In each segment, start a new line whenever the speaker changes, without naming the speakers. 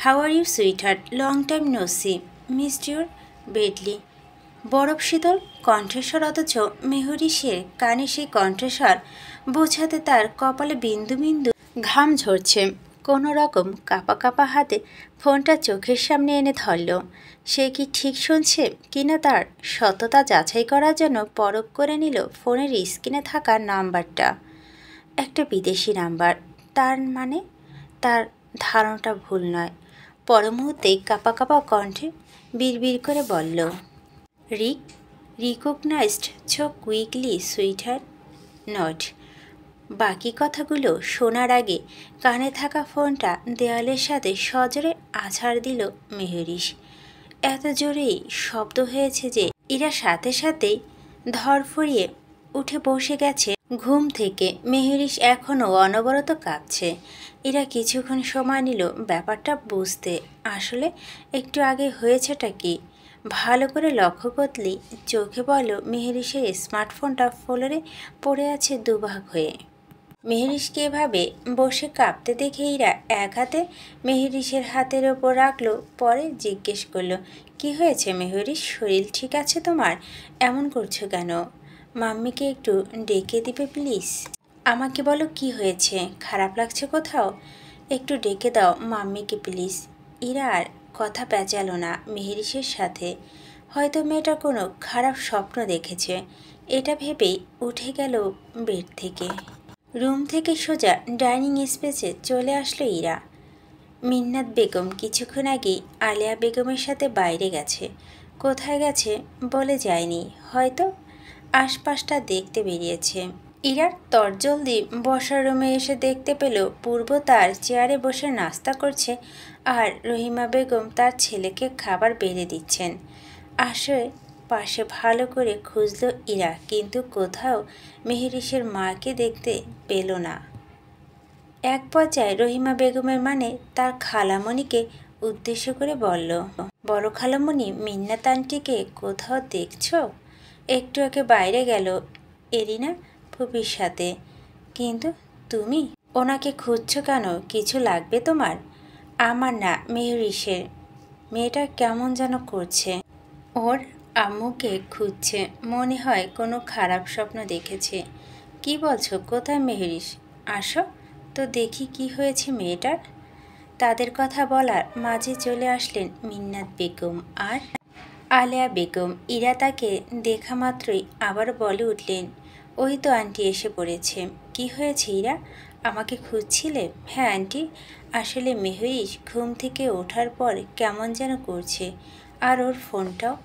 How are you sweetheart, long time no see, missed your badly. বরফ শীতল কণ্ঠস্বর, অথচ মেহরিশের কানে সেই কণ্ঠস্বর বোঝাতে তার কপালে বিন্দু বিন্দু ঘাম ঝরছে। কোনো রকম কাঁপা কাঁপা হাতে ফোনটা চোখের সামনে এনে ধরল। সে কি ঠিক শুনছে কিনা তার সততা যাচাই করার জন্য পরখ করে নিল ফোনের স্ক্রিনে থাকা নাম্বারটা। একটা বিদেশি নাম্বার। তার মানে তার ধারণাটা ভুল নয়। পর মুহূর্তেই কাঁপা কাঁপা কণ্ঠে বিড়বিড় করে বলল, recognized so quickly sweetheart not. বাকি কথাগুলো শোনার আগে কানে থাকা ফোনটা দেয়ালের সাথে সজোরে আছাড় দিল মেহরিশ। এত জোরেই শব্দ হয়েছে যে এরা সাথে সাথেই ধরফরিয়ে উঠে বসে গেছে ঘুম থেকে। মেহরিশ এখনও অনবরত কাঁপছে। এরা কিছুক্ষণ সময় নিল ব্যাপারটা বুঝতে। আসলে একটু আগে হয়েছেটা কি ভালো করে লক্ষ্য করলেই চোখে পড়ল মেহরিশের স্মার্টফোনটা ফ্লোরে পড়ে আছে দুভাগ হয়ে। মেহরিশকে এভাবে বসে কাঁপতে দেখে ইরা এক হাতে মেহরিশের হাতের ওপর রাখলো। পরে জিজ্ঞেস করলো, কি হয়েছে মেহরিশ, শরীর ঠিক আছে তোমার? এমন করছো কেন? মাম্মিকে একটু ডেকে দিবে প্লিজ? আমাকে বলো কি হয়েছে, খারাপ লাগছে কোথাও? একটু ডেকে দাও মাম্মিকে প্লিজ। ইরা আর কথা পেঁচালো না মেহরিশের সাথে। হয়তো মেয়েটা কোনো খারাপ স্বপ্ন দেখেছে, এটা ভেবেই উঠে গেল বেড থেকে। রুম থেকে সোজা ডাইনিং স্পেসে চলে আসলো ইরা। মিন্নাত বেগম কিছুক্ষণ আগেই আলিয়া বেগমের সাথে বাইরে গেছে। কোথায় গেছে বলে যায়নি, হয়তো আশপাশটা দেখতে বেরিয়েছে। ইরার তরজলদি বসার রুমে এসে দেখতে পেল পূর্ব তার চেয়ারে বসে নাস্তা করছে আর রহিমা বেগম তার ছেলেকে খাবার বেড়ে দিচ্ছেন। পাশে ভালো করে খুঁজল ইরা, কিন্তু কোথাও মেহরিশের মাকে দেখতে পেল না। এক পর্যায়ে রহিমা বেগমের মানে তার খালামণিকে উদ্দেশ্য করে বলল, বড় খালামণি, মিন্নাত আন্টিকে কোথাও দেখছো? একটু আগে বাইরে গেল এরিনা ফুপির সাথে। কিন্তু তুমি ওনাকে খুঁজছো কেন? কিছু লাগবে তোমার? আমার না, মেহরিশের। মেয়েটা কেমন যেন করছে, ওর আম্মুকে খুঁজছে, মনে হয় কোনো খারাপ স্বপ্ন দেখেছে। কি বলছো? কোথায় মেহরিশ? আসো তো দেখি কি হয়েছে মেয়েটার। তাদের কথা বলার মাঝে চলে আসলেন মিন্নাত বেগম আর আলেয়া বেগম। ইরা তাকে দেখা মাত্রই আবার বলে উঠলেন, ওই তো আন্টি এসে পড়েছে। কি হয়েছে ইরা, আমাকে খুঁজছিলে? হ্যাঁ আন্টি, আসলে মেহরিশ ঘুম থেকে ওঠার পর কেমন যেন করছে, আর ওর ফোনটাও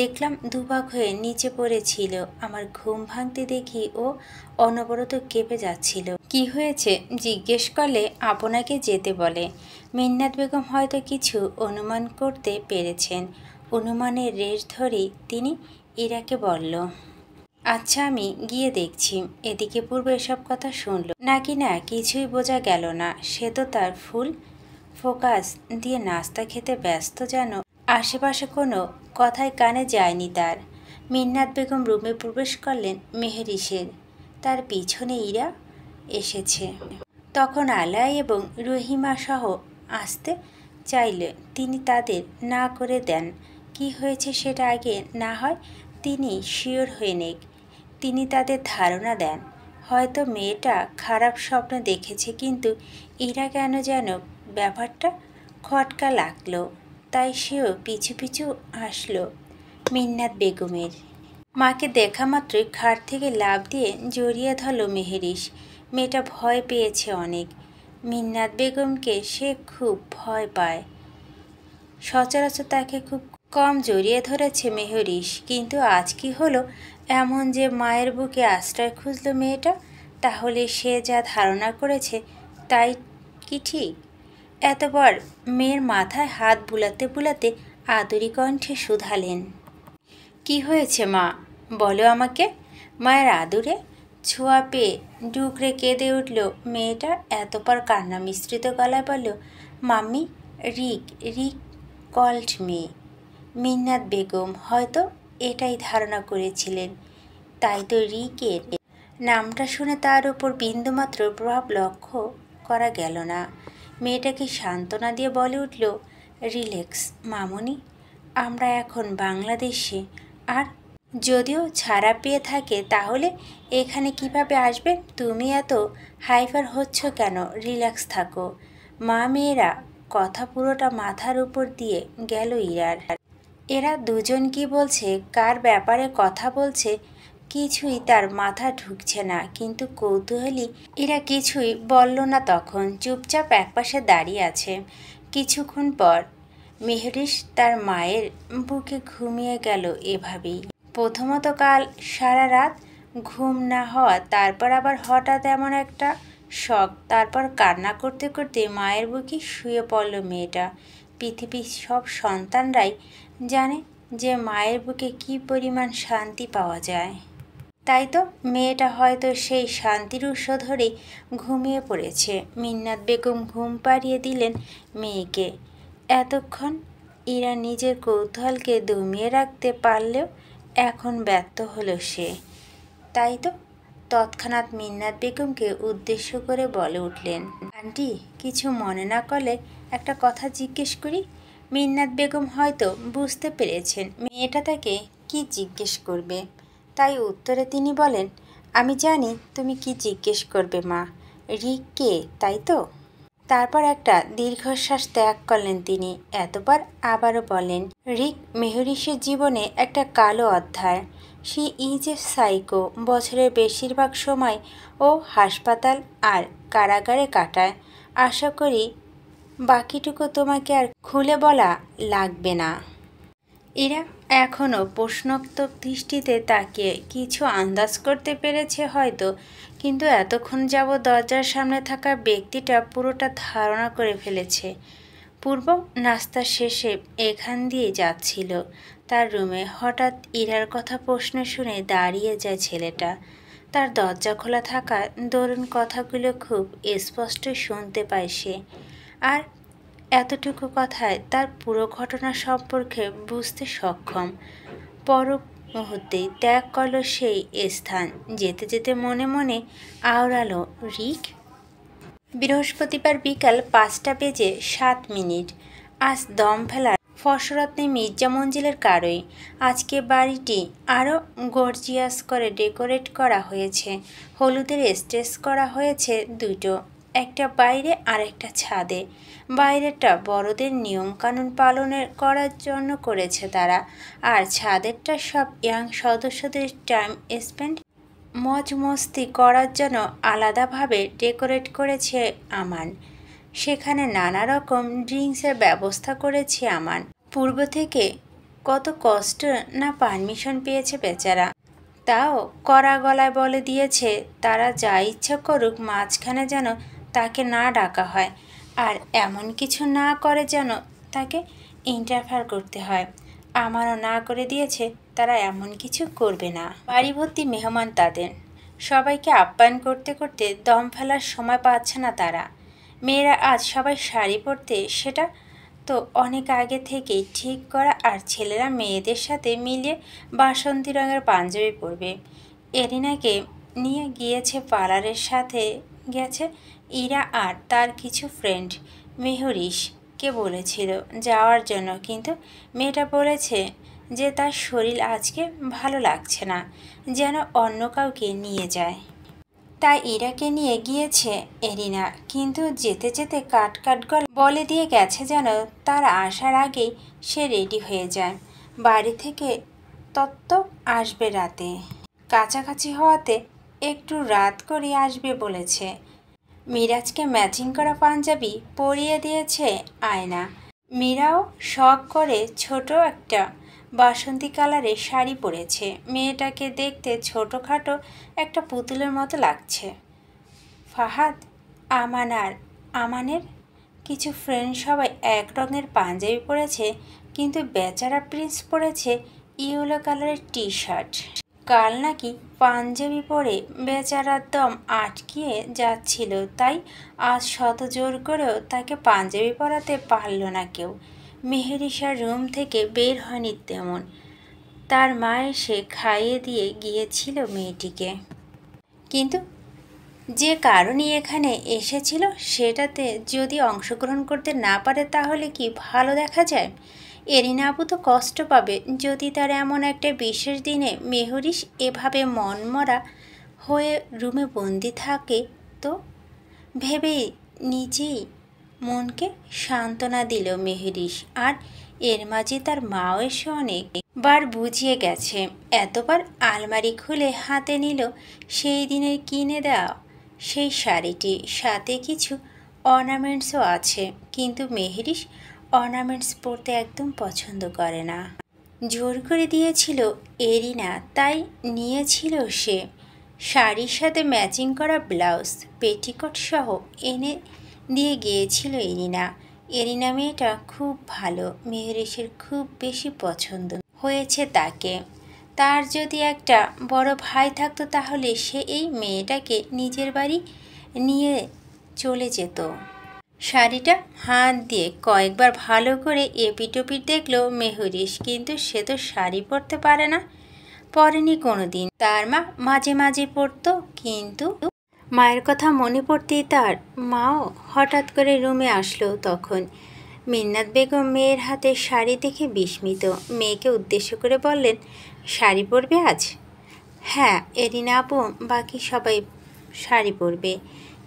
দেখলাম দুভাগ হয়ে নিচে পড়েছিল। আমার ঘুম ভাঙতে দেখি ও অনবরত কেঁপে যাচ্ছিল। কি হয়েছে জিজ্ঞেস করলে আপনাকে যেতে বলে। মিন্নাত বেগম হয়তো কিছু অনুমান করতে পেরেছেন। অনুমানের রেশ ধরেই তিনি ইরাকে বলল, আচ্ছা আমি গিয়ে দেখছি। এদিকে পূর্ব এসব কথা শুনল নাকি না কিছুই বোঝা গেল না। সে তো তার ফুল ফোকাস দিয়ে নাস্তা খেতে ব্যস্ত, যেন আশেপাশে কোনো কথাই কানে যায়নি তার। মিন্নাত বেগম রুমে প্রবেশ করলেন মেহরিশের। তার পিছনে ইরা এসেছে। তখন আলা এবং রহিমা সহ আসতে চাইলে তিনি তাদের না করে দেন। কি হয়েছে সেটা আগে না হয় তিনি শিওর হয়ে নেক। তিনি তাদের ধারণা দেন হয়তো মেয়েটা খারাপ স্বপ্ন দেখেছে, কিন্তু ইরা কেন যেন ব্যাপারটা খটকা লাগলো। তাই সেও পিছু পিছু আসলো মিন্নাত বেগমের। মাকে দেখা মাত্রই খাট থেকে লাফ দিয়ে জড়িয়ে ধরল মেহরিশ। মেয়েটা ভয় পেয়েছে অনেক। মিন্নাত বেগমকে সে খুব ভয় পায়। সচরাচর তাকে খুব কম জড়িয়ে ধরেছে মেহরিশ, কিন্তু আজ কি হলো এমন যে মায়ের বুকে আশ্রয় খুঁজল মেয়েটা? তাহলে সে যা ধারণা করেছে তাই কি ঠিক? এতবার মেয়ের মাথায় হাত বুলাতে বুলাতে আদুরি কণ্ঠে শুধালেন, কি হয়েছে মা, বলো আমাকে। মায়ের আদুরে ছোঁয়া পেয়ে ডুকরে কেঁদে উঠল মেয়েটা। এতবার কান্না মিশ্রিত গলায় বলল, মাম্মি, রিক কল্ড মি। মিন্নাত বেগম হয়তো এটাই ধারণা করেছিলেন। তাই তো রিকের নামটা শুনে তার উপর বিন্দুমাত্র প্রভাব লক্ষ্য করা গেল না। মেয়েটাকে সান্ত্বনা দিয়ে বলে উঠল, রিল্যাক্স মামুনি, আমরা এখন বাংলাদেশে, আর যদিও ছাড়া পেয়ে থাকে তাহলে এখানে কিভাবে আসবে? তুমি এত হাইপার হচ্ছ কেন? রিল্যাক্স থাকো। মা মেয়েরা কথা পুরোটা মাথার উপর দিয়ে গেল ইরার। এরা দুজন কি বলছে, কার ব্যাপারে কথা বলছে, কিছুই তার মাথা ঢুকছে না। কিন্তু কৌতূহলী এরা কিছুই বলল না, তখন চুপচাপ একপাশে দাঁড়িয়ে আছে। কিছুক্ষণ পর মেহরিশ তার মায়ের বুকে ঘুমিয়ে গেল এভাবেই। প্রথমত কাল সারা রাত ঘুম না হওয়া, তারপর আবার হঠাৎ এমন একটা শখ, তারপর কান্না করতে করতে মায়ের বুকে শুয়ে পড়ল মেয়েটা। পৃথিবীর সব সন্তানরাই জানে যে মায়ের বুকে কী পরিমাণ শান্তি পাওয়া যায়। তাই তো মেয়েটা হয়তো সেই শান্তির উৎস ধরেই ঘুমিয়ে পড়েছে। মিন্নাত বেগম ঘুম পাড়িয়ে দিলেন মেয়েকে। এতক্ষণ ইরা নিজের কৌতূহলকে দমিয়ে রাখতে পারলেও এখন ব্যর্থ হলো সে। তাই তো তৎক্ষণাৎ মিন্নাত বেগমকে উদ্দেশ্য করে বলে উঠলেন, আন্টি কিছু মনে না করলে একটা কথা জিজ্ঞেস করি? মিন্নাত বেগম হয়তো বুঝতে পেরেছেন মেয়েটা তাকে কি জিজ্ঞেস করবে, তাই উত্তরে তিনি বলেন, আমি জানি তুমি কি জিজ্ঞেস করবে মা, রিক কে, তাই তো? তারপর একটা দীর্ঘশ্বাস ত্যাগ করলেন তিনি। এতবার আবারও বলেন, রিক মেহরিশের জীবনে একটা কালো অধ্যায়। She is a psycho. বছরের বেশিরভাগ সময় ও হাসপাতাল আর কারাগারে কাটায়। আশা করি বাকিটুকু তোমাকে আর খুলে বলা লাগবে না। এরা এখনও প্রশ্নোক্ত দৃষ্টিতে তাকিয়ে কিছু আন্দাজ করতে পেরেছে হয়তো, কিন্তু এতক্ষণ যাবৎ দরজার সামনে থাকা ব্যক্তিটা পুরোটা ধারণা করে ফেলেছে। পূর্ব নাস্তা শেষে এখান দিয়ে যাচ্ছিল তার রুমে, হঠাৎ ইরার কথা প্রশ্ন শুনে দাঁড়িয়ে যায় ছেলেটা। তার দরজা খোলা থাকা দরুন কথাগুলো খুব স্পষ্ট শুনতে পায় সে, আর এতটুকু কথায় তার পুরো ঘটনা সম্পর্কে বুঝতে সক্ষম। পর মুহূর্তেই ত্যাগ করল সেই স্থান। যেতে যেতে মনে মনে আওড়ালো, রিক। বৃহস্পতিবার বিকাল 5:07। আজ দম ফেলার ফসরত মির্জা মঞ্জিলের কারোই। আজকে বাড়িটি আরও গর্জিয়াস করে ডেকোরেট করা হয়েছে। হলুদের স্টেজ করা হয়েছে দুটো, একটা বাইরে আর একটা ছাদে। বাইরেরটা বড়দের নিয়মকানুন পালনের করার জন্য করেছে তারা, আর ছাদেরটা সব ইয়াং সদস্যদের টাইম স্পেন্ড মজ মস্তি করার জন্য আলাদাভাবে ডেকোরেট করেছে আমান। সেখানে নানা রকম ড্রিঙ্কসের ব্যবস্থা করেছে আমান। পূর্ব থেকে কত কষ্ট না পারমিশন পেয়েছে বেচারা, তাও কড়া গলায় বলে দিয়েছে তারা যা ইচ্ছা করুক, মাঝখানে যেন তাকে না ডাকা হয়, আর এমন কিছু না করে যেন তাকে ইন্টারফেয়ার করতে হয়। আমারও না করে দিয়েছে তারা এমন কিছু করবে না। বাড়ি ভর্তি মেহমান তাদের, সবাইকে আপ্যায়ন করতে করতে দম ফেলার সময় পাচ্ছে না তারা। মেয়েরা আজ সবাই শাড়ি পরতে, সেটা তো অনেক আগে থেকেই ঠিক করা, আর ছেলেরা মেয়েদের সাথে মিলিয়ে বাসন্তী রঙের পাঞ্জাবি পরবে। এরিনাকে নিয়ে গিয়েছে পার্লারের, সাথে গেছে ইরা আর তার কিছু ফ্রেন্ড। মেহরিশকে বলেছিল যাওয়ার জন্য, কিন্তু মেয়েটা বলেছে যে তার শরীর আজকে ভালো লাগছে না, যেন অন্য কাউকে নিয়ে যায়। তাই ইরাকে নিয়ে গিয়েছে এরিনা, কিন্তু যেতে যেতে কাট গলা বলে দিয়ে গেছে যেন তার আসার আগেই সে রেডি হয়ে যায়। বাড়ি থেকে তত্ত্ব আসবে রাতে, কাছাকাছি হওয়াতে একটু রাত করে আসবে বলেছে। মিরাজকে ম্যাচিং করা পাঞ্জাবি পরিয়ে দিয়েছে আয়না। মীরাও শখ করে ছোট একটা বাসন্তী কালারের শাড়ি পরেছে। মেয়েটাকে দেখতে ছোটোখাটো একটা পুতুলের মতো লাগছে। ফাহাদ, আমান আর আমানের কিছু ফ্রেন্ড সবাই এক রঙের পাঞ্জাবি পরেছে, কিন্তু বেচারা প্রিন্স পরেছে ইয়েলো কালারের টি শার্ট। কাল নাকি পাঞ্জাবি পরে বেচারার দম আটকিয়ে যাচ্ছিল, তাই আজ শত জোর করেও তাকে পাঞ্জাবি পরাতে পারল না কেউ। মেহেরিশার রুম থেকে বের হয়নি তেমন। তার মা এসে খাইয়ে দিয়ে গিয়েছিল মেয়েটিকে, কিন্তু যে কারণে এখানে এসেছিল সেটাতে যদি অংশগ্রহণ করতে না পারে তাহলে কি ভালো দেখা যায়? এরিনা আপু তো কষ্ট পাবে যদি তার এমন একটা বিশেষ দিনে মেহরিশ এভাবে মনমরা হয়ে রুমে বন্দি থাকে। তো ভেবেই নিজেই মনকে সান্ত্বনা দিল মেহরিশ। আর এর মাঝে তার মাও এসে অনেকবার বুঝিয়ে গেছে। এতবার আলমারি খুলে হাতে নিল সেই দিনের কিনে দেওয়া সেই শাড়িটি, সাথে কিছু অর্নামেন্টসও আছে, কিন্তু মেহরিশ অর্নামেন্টস পরতে একদম পছন্দ করে না। জোর করে দিয়েছিল এরিনা, তাই নিয়েছিল সে। শাড়ির সাথে ম্যাচিং করা ব্লাউজ, পেটিকোট সহ এনে দিয়ে গিয়েছিল এরিনা। এরিনা মেয়েটা খুব ভালো, মেহরিশের খুব বেশি পছন্দ হয়েছে তাকে। তার যদি একটা বড় ভাই থাকতো তাহলে সে এই মেয়েটাকে নিজের বাড়ি নিয়ে চলে যেত। শাড়িটা হাত দিয়ে কয়েকবার ভালো করে এপিটোপিট দেখলো মেহরিশ, কিন্তু সে তো শাড়ি পরতে পারে না, পরেনি কোনো দিন। তার মা মাঝে মাঝে পরতো, কিন্তু মায়ের কথা মনে পড়তেই তার মাও হঠাৎ করে রুমে আসলো। তখন মিন্নাত বেগম মেয়ের হাতে শাড়ি দেখে বিস্মিত। মেয়েকে উদ্দেশ্য করে বললেন, শাড়ি পরবে আজ? হ্যাঁ, এরিনা আপু বাকি সবাই শাড়ি পরবে।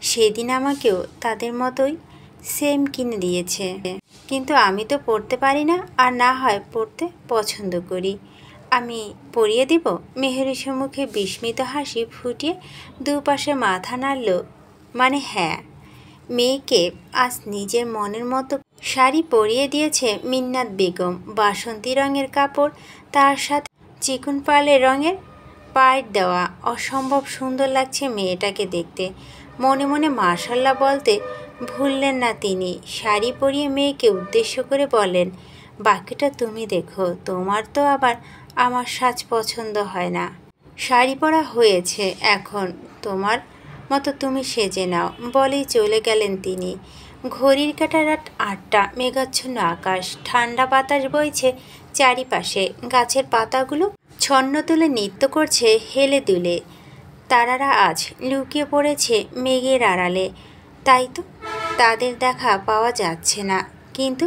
সেদিন আমাকেও তাদের মতোই সেম কিনে দিয়েছে, কিন্তু আমি তো পরতে পারি না, আর না হয় পরতে পছন্দ করি। আমি পরিয়ে দিব? মেহরিশের মুখে বিস্মিত হাসি ফুটিয়ে দুপাশে মাথা নাড়ল। মানে হ্যাঁ, মেয়েকে আজ নিজের মনের মতো শাড়ি পরিয়ে দিয়েছে মিন্নাত বেগম। বাসন্তী রঙের কাপড়, তার সাথে চিকন পার্লের রঙের পাড় দেওয়া, অসম্ভব সুন্দর লাগছে মেয়েটাকে দেখতে। মনে মনে মাশাল্লাহ বলতে ভুললেন না তিনি। শাড়ি পরিয়ে মেয়েকে উদ্দেশ্য করে বলেন, বাকিটা তুমি দেখো, তোমার তো আবার আমার সাজ পছন্দ হয় না। শাড়ি পরা হয়েছে, এখন তোমার মতো তুমি সেজে নাও। বলেই চলে গেলেন তিনি। ঘড়ির কাঁটা রাত ৮টা, মেঘাচ্ছন্ন আকাশ, ঠান্ডা বাতাস বইছে চারিপাশে। গাছের পাতাগুলো ছন্ন তুলে নৃত্য করছে হেলে দুলে। তারারা আজ লুকিয়ে পড়েছে মেঘের আড়ালে, তাই তো তাদের দেখা পাওয়া যাচ্ছে না, কিন্তু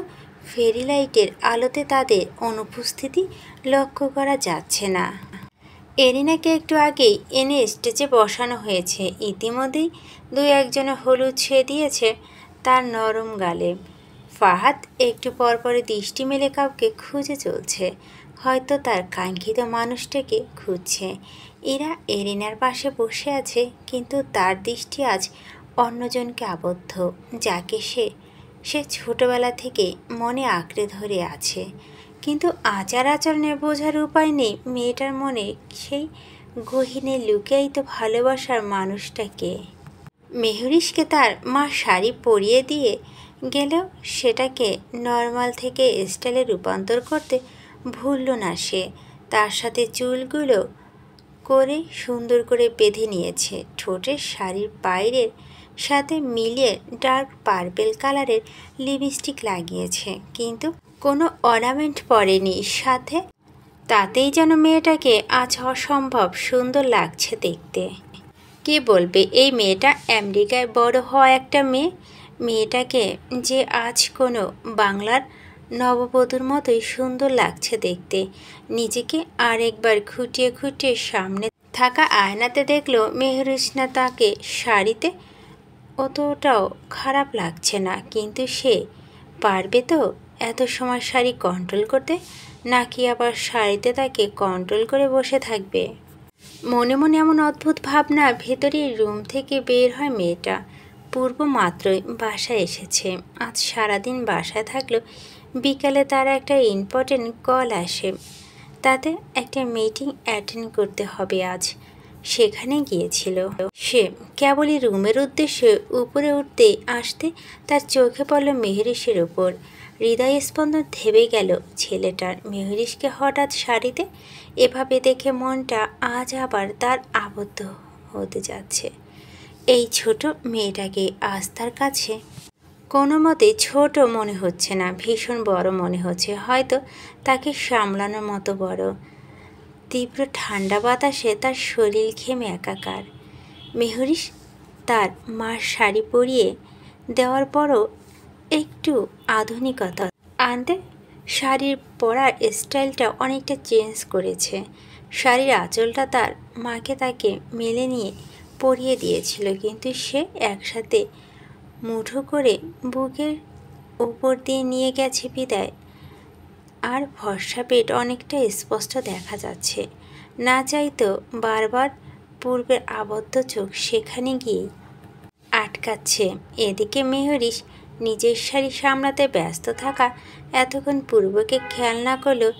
ফেরি লাইটের আলোতে তাদের অনুপস্থিতি লক্ষ্য করা যাচ্ছে না। এরিনাকে একটু আগেই এনে স্টেজে বসানো হয়েছে। ইতিমধ্যেই দু একজনে হলুদ ছুঁয়ে দিয়েছে তার নরম গালে। ফাহাদ একটু পরপরে দৃষ্টি মেলে কাউকে খুঁজে চলছে, হয়তো তার কাঙ্ক্ষিত মানুষটাকে খুঁজছে। এরা এরিনার পাশে বসে আছে, কিন্তু তার দৃষ্টি আজ অন্যজনকে আবদ্ধ, যাকে সে ছোটবেলা থেকে মনে আঁকড়ে ধরে আছে। কিন্তু আচার আচরণে বোঝার উপায় নেই মেয়েটার মনে সেই গহীনে লুকিয়ায়িত ভালোবাসার মানুষটাকে। মেহরিশকে তার মা শাড়ি পরিয়ে দিয়ে গেলেও সেটাকে নর্মাল থেকে স্টাইলে রূপান্তর করতে ভুলল না সে। তার সাথে চুলগুলো করে সুন্দর করে বেঁধে নিয়েছে। ঠোঁটের শাড়ির বাইরের সাথে মিলিয়ে ডার্ক পার্পেল কালারের লিপস্টিক লাগিয়েছে, কিন্তু কোনো অর্নামেন্ট পরেনি সাথে। তাতেই যেন মেয়েটাকে আজ অসম্ভব সুন্দর লাগছে দেখতে। কে বলবে এই মেয়েটা আমেরিকায় বড় হওয়া একটা মেয়ে? মেয়েটাকে যে আজ কোনো বাংলার নববধূর মতোই সুন্দর লাগছে দেখতে। নিজেকে আরেকবার খুঁটিয়ে খুঁটিয়ে সামনে থাকা আয়নাতে দেখলো মেহরিশ না তাকে শাড়িতে অতটাও খারাপ লাগছে না, কিন্তু সে পারবে তো এত সময় শাড়ি কন্ট্রোল করতে, নাকি আবার শাড়িতে তাকে কন্ট্রোল করে বসে থাকবে? মনে মনে এমন অদ্ভুত ভাবনা ভেতরের রুম থেকে বের হয় মেয়েটা। পূর্ব মাত্রই বাসায় এসেছে, আজ সারাদিন বাসায় থাকলো। বিকালে তার একটা ইম্পর্টেন্ট কল আসে, তাতে একটা মিটিং অ্যাটেন্ড করতে হবে আজ। সেখানে গিয়েছিল সে। কেবলই রুমের উদ্দেশ্যে উপরে উঠতে আসতে তার চোখে পড়ল মেহরিশের ওপর। হৃদয় স্পন্দন থেমে গেল ছেলেটার। মেহরিশকে হঠাৎ শাড়িতে এভাবে দেখে মনটা আজ আবার তার আবদ্ধ হতে যাচ্ছে। এই ছোট মেয়েটাকে আজ তার কাছে কোনো মতে ছোট মনে হচ্ছে না, ভীষণ বড় মনে হচ্ছে, হয়তো তাকে সামলানোর মতো বড়। তীব্র ঠান্ডা বাতাসে তার শরীর ঘেমে একাকার। মেহরিশ তার মার শাড়ি পরিয়ে দেওয়ার পরও একটু আধুনিকতা আনতে শাড়ির পরার স্টাইলটা অনেকটা চেঞ্জ করেছে। শাড়ির আঁচলটা তার মাকে তাকে মেলে নিয়ে পরিয়ে দিয়েছিল, কিন্তু সে একসাথে মুঠো করে বুকের উপর দিয়ে নিয়ে গেছে বিদায়। আর ফর্সা পেট অনেকটা স্পষ্ট দেখা যাচ্ছে। না চাইতেও বারবার পূর্বের আবদ্ধ চোখ সেখানে গিয়ে আটকাচ্ছে। এদিকে মেহরিশ নিজের শাড়ি সামলাতে ব্যস্ত থাকা এতক্ষণ পূর্বকে খেয়াল না করলেও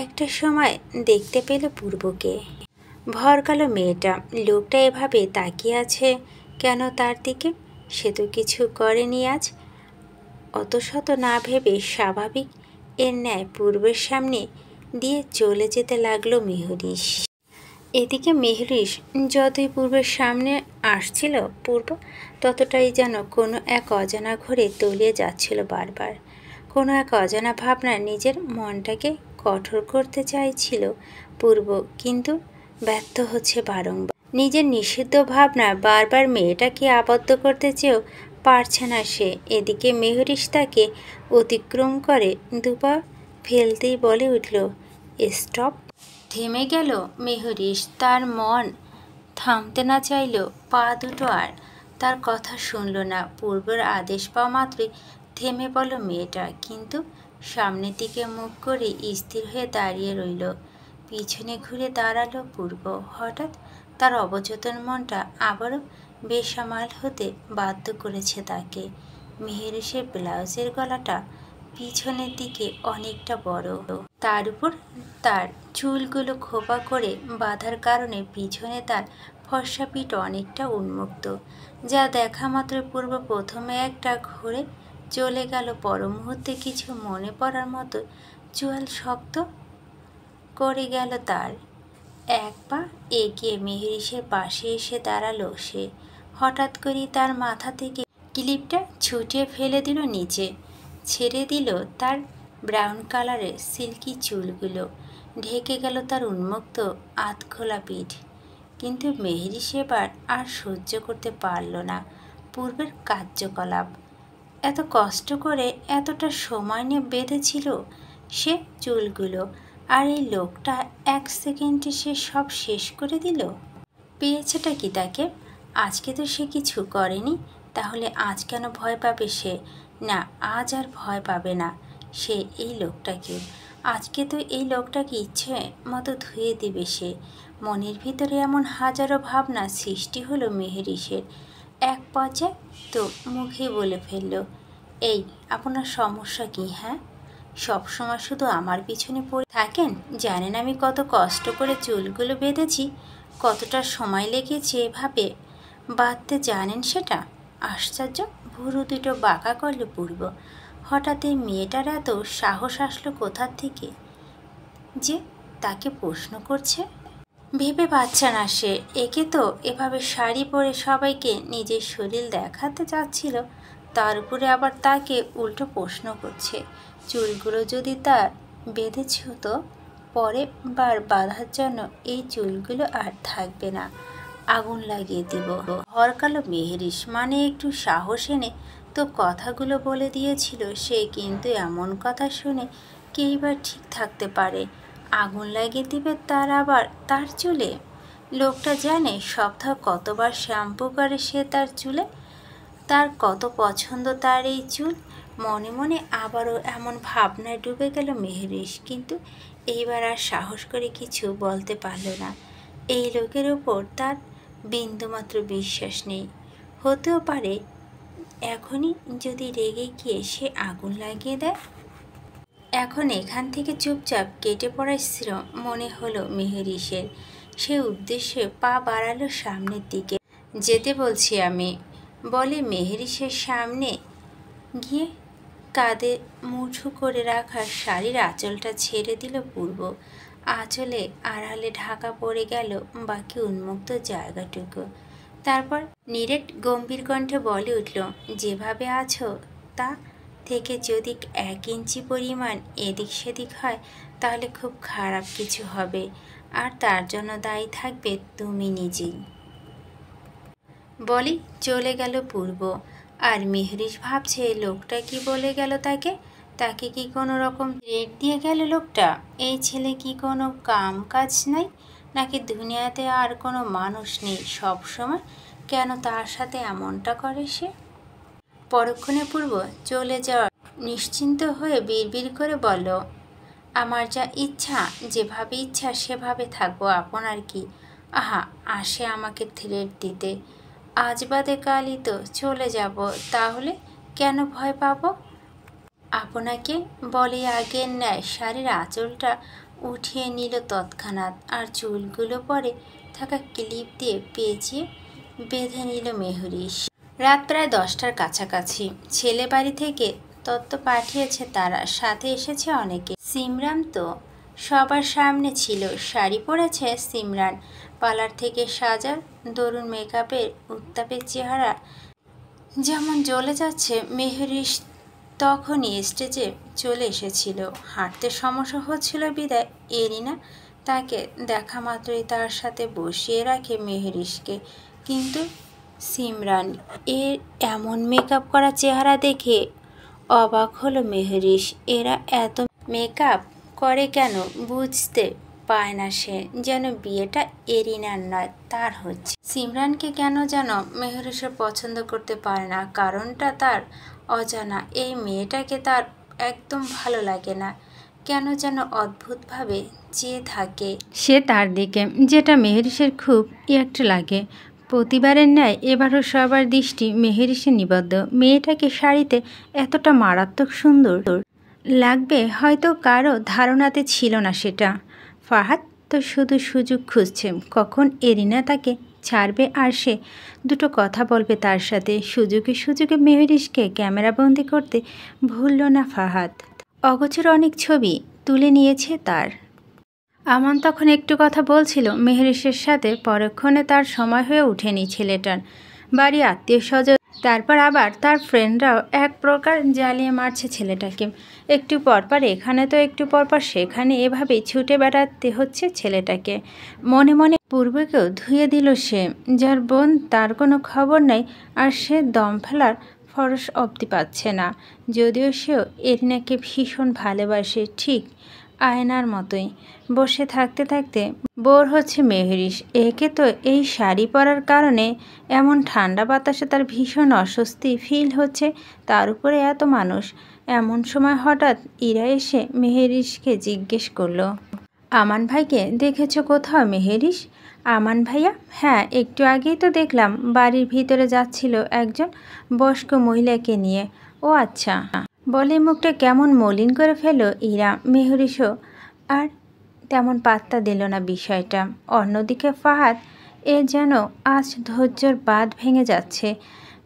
একটা সময় দেখতে পেল পূর্বকে। ভরকালো মেয়েটা, লোকটা এভাবে তাকিয়ে আছে কেন তার দিকে? সে তো কিছু করেনি আজ। অত শত না ভেবে স্বাভাবিক এর ন্যায় পূর্বের সামনে দিয়ে চলে যেতে লাগলো মেহরিশ। এদিকে মেহরিশ যতই পূর্বের সামনে আসছিল, পূর্ব ততটাই যেন কোনো এক অজানা ঘরে তলিয়ে যাচ্ছিল বারবার। কোনো এক অজানা ভাবনা নিজের মনটাকে কঠোর করতে চাইছিল পূর্ব, কিন্তু ব্যর্থ হচ্ছে বারংবার। নিজের নিষিদ্ধ ভাবনা বারবার মেয়েটাকে আবদ্ধ করতে চেয়েও পারছে না সে। এদিকে মেহরিশ তাকে অতিক্রম করে দুপা ফেলতেই বলে উঠল, স্টপ। থেমে গেল মেহরিশ। তার মন থামতে না চাইলেও পা দুটো আর তার কথা শুনল না। পূর্বের আদেশ পাওয়া মাত্রই থেমে পড়ল মেয়েটা, কিন্তু সামনের দিকে মুখ করে স্থির হয়ে দাঁড়িয়ে রইল। পিছনে ঘুরে দাঁড়ালো পূর্ব। হঠাৎ তার অবচেতন মনটা আবারও বেসামাল হতে বাধ্য করেছে তাকে। মেহরিশের ব্লাউজের গলাটা পিছনের দিকে অনেকটা বড়, তার উপর তার চুলগুলো খোপা করে বাঁধার কারণে পিছনে তার ফর্সা পিঠ অনেকটা উন্মুক্ত, যা দেখা মাত্র পূর্ব প্রথমে একটা ঘুরে চলে গেল। পর মুহূর্তে কিছু মনে পড়ার মতো চুয়াল শক্ত করে গেল তার। এক পা এগিয়ে মেহরিশের পাশে এসে দাঁড়ালো সে। হঠাৎ করেই তার মাথা থেকে ক্লিপটা ছুটিয়ে ফেলে দিল নিচে, ছেড়ে দিল তার ব্রাউন কালারের সিল্কি চুলগুলো। ঢেকে গেল তার উন্মুক্ত আধখোলা পিঠ। কিন্তু মেহরিশ এবার আর সহ্য করতে পারল না পূর্বের কার্যকলাপ। এত কষ্ট করে এতটা সময় নিয়ে বেঁধেছিল সে চুলগুলো, আর এই লোকটা এক সেকেন্ডে সে সব শেষ করে দিল। পেয়েছেটা কি তাকে? আজকে তো সে কিছু করেনি, তাহলে আজ কেন ভয় পাবে সে? না, আজ আর ভয় পাবে না সে এই লোকটাকে। আজকে তো এই লোকটাকে ইচ্ছে মতো ধুয়ে দিবে সে। মনের ভিতরে এমন হাজারো ভাবনা সৃষ্টি হলো মেহরিশের। এক পর্যায়ে তো মুখে বলে ফেলল, এই আপনার সমস্যা কি? হ্যাঁ, সবসময় শুধু আমার পিছনে পড়ে থাকেন? জানেন আমি কত কষ্ট করে চুলগুলো বেঁধেছি, কতটা সময় লেগেছে এভাবে বাঁধতে, জানেন সেটা? আশ্চর্য, ভুরু দুটো বাঁকা করল পূর্ব। হঠাৎ এই মেয়েটার এত সাহস আসলো কোথার থেকে যে তাকে প্রশ্ন করছে? ভেবে পাচ্ছে না সে। একে তো এভাবে শাড়ি পরে সবাইকে নিজের শরীর দেখাতে চাচ্ছিল, তার উপরে আবার তাকে উল্টো প্রশ্ন করছে। চুলগুলো যদি তার বেঁধেছে হতো, পরের বার বাঁধার জন্য এই চুলগুলো আর থাকবে না, আগুন লাগিয়ে দিব। হরকালো মেহরিশ, মানে একটু সাহস এনে তো কথাগুলো বলে দিয়েছিল সে, কিন্তু এমন কথা শুনে কেই বা ঠিক থাকতে পারে? আগুন লাগিয়ে দিবে, তার আবার তার চুলে? লোকটা জানে সপ্তাহ কতবার শ্যাম্পু করে সে তার চুলে, তার কত পছন্দ তার এই চুল। মনে মনে আবারও এমন ভাবনায় ডুবে গেল মেহরিশ, কিন্তু এইবার আর সাহস করে কিছু বলতে পারল না। এই লোকের ওপর তার বিন্দুমাত্র বিশ্বাস নেই। হতেও পারে এখনই যদি রেগে গিয়ে সে আগুন লাগিয়ে দেয়। এখন এখান থেকে চুপচাপ কেটে পড়ার স্থির মনে হলো মেহরিশের। সে উদ্দেশ্যে পা বাড়ালো সামনের দিকে। যেতে বলছি আমি, বলে মেহরিশের সামনে গিয়ে কাঁধে মুঠো করে রাখা শাড়ির আঁচলটা ছেড়ে দিল পূর্ব। আঁচলে আড়ালে ঢাকা পড়ে গেল বাকি উন্মুক্ত জায়গাটুকু। তারপর নিরেট গম্ভীর কণ্ঠে বলে উঠল, যেভাবে আছো তা থেকে যদি 1 ইঞ্চি পরিমাণ এদিক সেদিক হয় তাহলে খুব খারাপ কিছু হবে, আর তার জন্য দায়ী থাকবে তুমি নিজেই। বলি চলে গেল পূর্ব। আর মেহরিশ ভাবছে লোকটা কি বলে গেল তাকে। তাকে কি কোনো রকম রেট দিয়ে গেল লোকটা? এই ছেলে কি কোনো কাম কাজ নাই, নাকি দুনিয়াতে আর কোনো মানুষ নেই সব সময়? কেন তার সাথে এমনটা করে সে? পরক্ষণে পূর্ব চলে যাওয়ার নিশ্চিন্ত হয়ে বিড়বিড় করে বলল, আমার যা ইচ্ছা, যেভাবে ইচ্ছা সেভাবে থাকবো, আপনার কি? আহা, আসে আমাকে থ্রেট দিতে। আজ বাদে কালই তো চলে যাব, তাহলে কেন ভয় পাবো আপনাকে? বলে আগের ন্যায় শাড়ির আঁচলটা উঠিয়ে নিল তৎক্ষণাৎ, আর চুলগুলো পরে থাকা ক্লিপ দিয়ে পেঁচিয়ে বেঁধে নিল মেহরিশ। রাত প্রায় 10টার কাছাকাছি। ছেলে বাড়ি থেকে তত্ত্ব পাঠিয়েছে তারা, সাথে এসেছে অনেকে। সিমরান তো সবার সামনে ছিল। শাড়ি পরেছে সিমরান, পার্লার থেকে সাজা, দরুন মেকআপের উত্তাপের চেহারা যেমন জ্বলে যাচ্ছে। মেহরিশ তখনই স্টেজে চলে এসেছিল। হাঁটতে সমস্যা হচ্ছিল বিদায় এরিনা তাকে দেখা মাত্রই তার সাথে বসিয়ে রাখে মেহরিশকে। কিন্তু সিমরান এর এমন মেকআপ করা চেহারা দেখে অবাক হলো মেহরিশ। এরা এত মেকআপ করে কেন বুঝতে পায় না সে। যেন বিয়েটা এরিনার নয়, তার হচ্ছে। সিমরানকে কেন যেন মেহরিশও পছন্দ করতে পারে না। কারণটা তার অজানা। এই মেয়েটাকে তার একদম ভালো লাগে না। কেন যেন অদ্ভুতভাবে চেয়ে থাকে সে তার দিকে, যেটা মেহরিশের খুব একটু লাগে। প্রতিবারের ন্যায় এবারও সবার দৃষ্টি মেহরিশে নিবদ্ধ। মেয়েটাকে শাড়িতে এতটা মারাত্মক সুন্দর লাগবে হয়তো কারো ধারণাতে ছিল না সেটা। ফাহাদ তো শুধু সুযোগ খুঁজছে কখন এরিনা তাকে ছাড়বে আর সে দুটো কথা বলবে তার সাথে। সুযোগে সুযোগে মেহরিশকে ক্যামেরাবন্দি করতে ভুলল না ফাহাদ। অগোচর অনেক ছবি তুলে নিয়েছে তার। আমান তখন একটু কথা বলছিল মেহরিশের সাথে। পরক্ষণে তার সময় হয়ে ওঠেনি ছেলেটার। বাড়ি আত্মীয় স্বজন, তারপর আবার তার ফ্রেন্ডরাও এক প্রকার জ্বালিয়ে মারছে ছেলেটাকে। একটু পরপর এখানে তো একটু পরপর সেখানে, এভাবেই ছুটে বেড়াতে হচ্ছে ছেলেটাকে। মনে মনে পূর্বকেও ধুয়ে দিল সে, যার বোন তার কোনো খবর নেই, আর সে দম ফেলার ফরস অবধি পাচ্ছে না। যদিও সেও এরিনাকে ভীষণ ভালোবাসে, ঠিক আয়নার মতোই। বসে থাকতে থাকতে বোর হচ্ছে মেহরিশ। একে তো এই শাড়ি পরার কারণে এমন ঠান্ডা বাতাসে তার ভীষণ অস্বস্তি ফিল হচ্ছে, তার উপরে এত মানুষ। এমন সময় হঠাৎ ইরা এসে মেহরিশকে জিজ্ঞেস করলো, আমান ভাইকে দেখেছো কোথাও মেহরিশ? আমান ভাইয়া? হ্যাঁ, একটু আগেই তো দেখলাম বাড়ির ভিতরে যাচ্ছিল একজন বয়স্ক মহিলাকে নিয়ে। ও আচ্ছা, বলে মুখটা কেমন মলিন করে ফেলল ইরা। মেহরিশও আর তেমন পাত্তা দিল না বিষয়টা। অন্যদিকে ফাহাদ এ যেন আজ ধৈর্যর বাঁধ ভেঙে যাচ্ছে,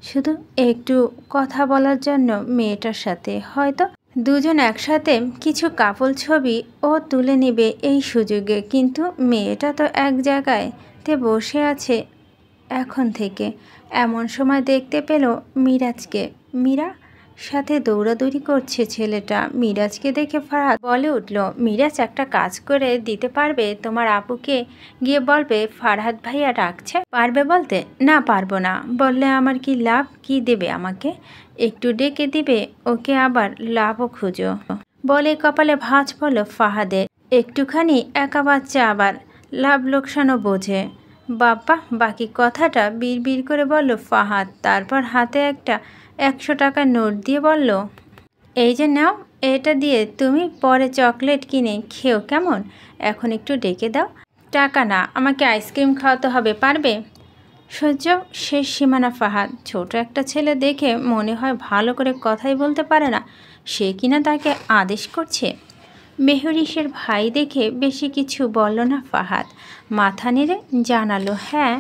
শুধু একটু কথা বলার জন্য মেয়েটার সাথে। হয়তো দুজন একসাথে কিছু কাপল ছবি ও তুলে নেবে এই সুযোগে। কিন্তু মেয়েটা তো এক জায়গায়তে বসে আছে এখন থেকে। এমন সময় দেখতে পেল মিরাজকে। মীরা সাথে দৌড়াদৌড়ি করছে ছেলেটা। মিরাজকে দেখে ফাহাদ বলে উঠল, মিরাজ একটা কাজ করে দিতে পারবে? তোমার আপুকে গিয়ে বলবে ফারহাদ ভাইয়া ডাকছে। পারবে বলতে? না, পারবো না। বললে আমার কি লাভ? কি দেবে আমাকে? একটু ডেকে দিবে ওকে, আবার লাভও খুঁজো। বলে কপালে ভাঁজ পড়ল ফাহাদের। একটুখানি একা বাচ্চা, আবার লাভ লোকসানও বোঝে। বাবা, বাকি কথাটা বিড়বিড় করে বলল ফাহাদ। তারপর হাতে একটা 100 টাকার নোট দিয়ে বলল, এই যে নাও, এটা দিয়ে তুমি পরে চকলেট কিনে খেও কেমন? এখন একটু ডেকে দাও। টাকা না, আমাকে আইসক্রিম খাওয়াতে হবে, পারবে? সহ্য শেষ সীমানা ফাহাদ। ছোট একটা ছেলে দেখে মনে হয় ভালো করে কথাই বলতে পারে না, সে কিনা তাকে আদেশ করছে। মেহরিশের ভাই দেখে বেশি কিছু বলল না ফাহাদ, মাথা নেড়ে জানালো হ্যাঁ।